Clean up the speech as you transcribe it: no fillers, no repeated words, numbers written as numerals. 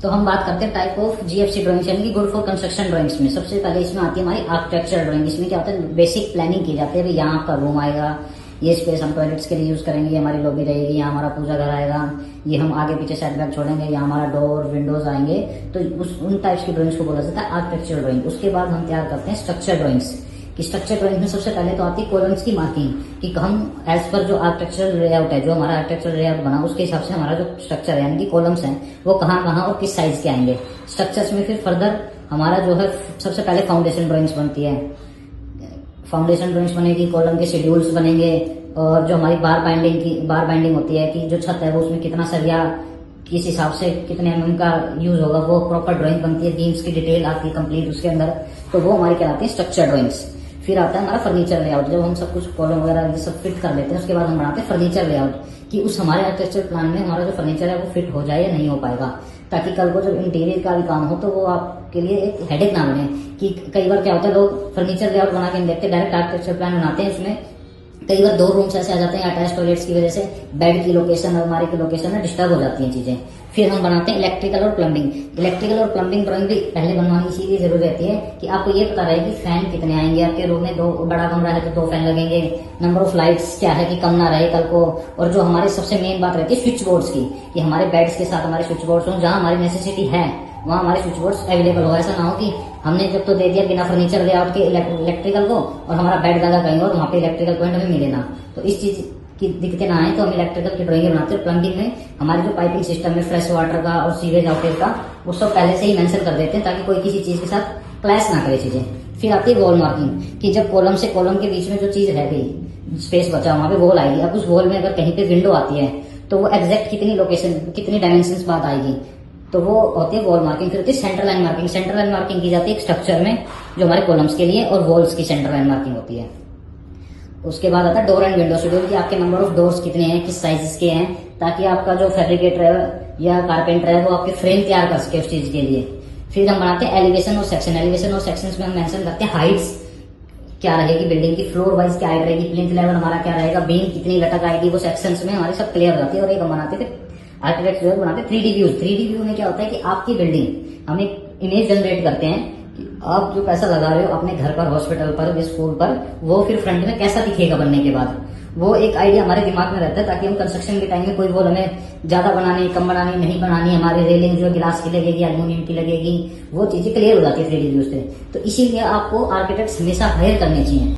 तो हम बात करते हैं टाइप ऑफ जीएफसी ड्राइंग्स यानी कि गुड फॉर कंस्ट्रक्शन ड्राइंग्स में। सबसे पहले इसमें आती है हमारी आर्किटेक्चरल ड्राइंग। इसमें क्या होता है, बेसिक प्लानिंग की जाती है। भाई यहाँ आपका रूम आएगा, ये स्पेस हम टॉयलेट्स के लिए यूज करेंगे, ये हमारी लॉबी रहेगी, यहाँ हमारा पूजा घर आएगा, ये हम आगे पीछे सेटबैक छोड़ेंगे, यहाँ हमारा डोर विंडोज आएंगे। तो उन टाइप्स की ड्राइंग्स को बोला जाता है आर्किटेक्चरल ड्राइंग। उसके बाद हम तैयार करते हैं स्ट्रक्चर ड्राइंग्स। कि स्ट्रक्चर ड्राइंग में सबसे पहले तो आती है कॉलम्स की मार्किंग, कि हम एज पर जो आर्किटेक्चरल लेआउट है, जो हमारा आर्किटेक्चरल लेआउट बना, उसके हिसाब से हमारा जो स्ट्रक्चर है यानी कि कॉलम्स हैं वो कहाँ कहाँ और किस साइज के आएंगे। स्ट्रक्चर्स में फिर फर्दर हमारा जो है सबसे पहले फाउंडेशन ड्राइंग्स बनती है। फाउंडेशन ड्राइंग्स बनेगी, कॉलम के शेड्यूल्स बनेंगे, और जो हमारी बार बाइंडिंग होती है कि जो छत है वो उसमें कितना सरिया किस हिसाब से कितने mm का यूज होगा, वो प्रॉपर ड्राइंग बनती है। बीम्स की डिटेल आती है कंप्लीट उसके अंदर। तो वो हमारी कहलाती है स्ट्रक्चर ड्राइंग्स। फिर आता है हमारा फर्नीचर लेआउट। जब हम सब कुछ कॉलम वगैरह ये सब फिट कर लेते हैं, उसके बाद हम बनाते हैं फर्नीचर लेआउट, कि उस हमारे आर्किटेक्चर प्लान में हमारा जो फर्नीचर है वो फिट हो जाए या नहीं हो पाएगा, ताकि कल को जब इंटीरियर का भी काम हो तो वो आपके लिए एक हेडेक ना बने। कि कई बार क्या होता है, लोग फर्नीचर लेआउट बना के नहीं देखते, डायरेक्ट आर्किटेक्चर प्लान बनाते हैं। उसमें कई बार 2 रूम्स ऐसे आ जाते हैं अटैच टॉयलेट्स की वजह से, बेड की लोकेशन और हमारी की लोकेशन में डिस्टर्ब हो जाती हैं चीजें। फिर हम बनाते हैं इलेक्ट्रिकल और प्लम्बिंग। इलेक्ट्रिकल और प्लम्बिंग ड्राइंग भी पहले बनवानी इसीलिए जरूरी रहती है कि आपको ये पता रहे कि फैन कितने आएंगे आपके रूम में। 2 बड़ा कमरा है तो 2 फैन लगेंगे। नंबर ऑफ लाइट्स क्या है कि कम ना रहे कल को। और जो हमारी सबसे मेन बात रहती है स्विच बोर्ड्स की, कि हमारे बेड्स के साथ हमारे स्विच बोर्ड्स हों, जहां हमारी नेसेसिटी है वहां हमारे स्विच बोर्ड्स अवेलेबल हो। ऐसा ना हो कि हमने जब तो दे दिया बिना फर्नीचर लेआउट के इलेक्ट्रिकल को, और हमारा बेड लगा कहीं और वहां पे इलेक्ट्रिकल पॉइंट हमें मिले ना। तो इस चीज की दिक्कतें ना आए तो हम इलेक्ट्रिकल की ड्राइंग बनाते हैं। प्लम्बिंग में हमारे जो पाइपिंग सिस्टम है फ्रेश वाटर का और सीवेज आउटेज का, वो सब पहले से ही मेंशन कर देते हैं ताकि कोई किसी चीज के साथ क्लैश ना करे चीजें। फिर आती है वॉल मार्किंग, कि जब कॉलम से कॉलम के बीच में जो चीज है गई स्पेस बचा, वहां पे वॉल आएगी। अब उस वॉल में अगर कहीं पे विंडो आती है तो वो एग्जैक्ट कितनी लोकेशन कितनी डायमेंशन बाद आएगी, तो वो होती है वॉल मार्किंग। फिर होती है centre line marking. Centre line marking की जाती है एक स्ट्रक्चर में जो हमारे कॉलम्स के लिए, और वॉल्स की सेंटर लाइन मार्किंग होती है। उसके बाद आता है डोर एंड विंडो शेड्यूल, कि आपके नंबर ऑफ डोर्स कितने हैं, किस साइजेस के हैं, ताकि आपका जो फैब्रिकेटर है या कारपेंटर है वो आपके फ्रेम तैयार कर सके उस चीज के लिए। फिर हम बनाते हैं एलिवेशन और सेक्शन। एलिवेशन और सेक्शन में हम मेंशन करते हैं हाइट्स क्या रहेगी बिल्डिंग की, फ्लोर वाइज क्या हाइट रहेगी, प्लिंथ लेवल हमारा क्या रहेगा, बीम कितनी लटक आएगी, वो सेक्शंस में हमारे सब क्लियर हो जाती है। और एक हम बनाते थे आर्किटेक्ट जो बनाते हैं 3D व्यू। 3D व्यू में क्या होता है कि आपकी बिल्डिंग, हम एक इमेज जनरेट करते हैं कि आप जो पैसा लगा रहे हो अपने घर पर, हॉस्पिटल पर, स्कूल पर, वो फिर फ्रंट में कैसा दिखेगा बनने के बाद। वो एक आइडिया हमारे दिमाग में रहता है ताकि हम कंस्ट्रक्शन के टाइम में कोई वॉल हमें ज्यादा बनानी कम बनानी नहीं बनानी, हमारी रेलिंग जो गिलास की लगेगी एल्यूमिनियम की लगेगी, वो चीजें क्लियर हो जाती है 3D व्यू से। तो इसीलिए आपको आर्किटेक्ट हमेशा हायर करने चाहिए।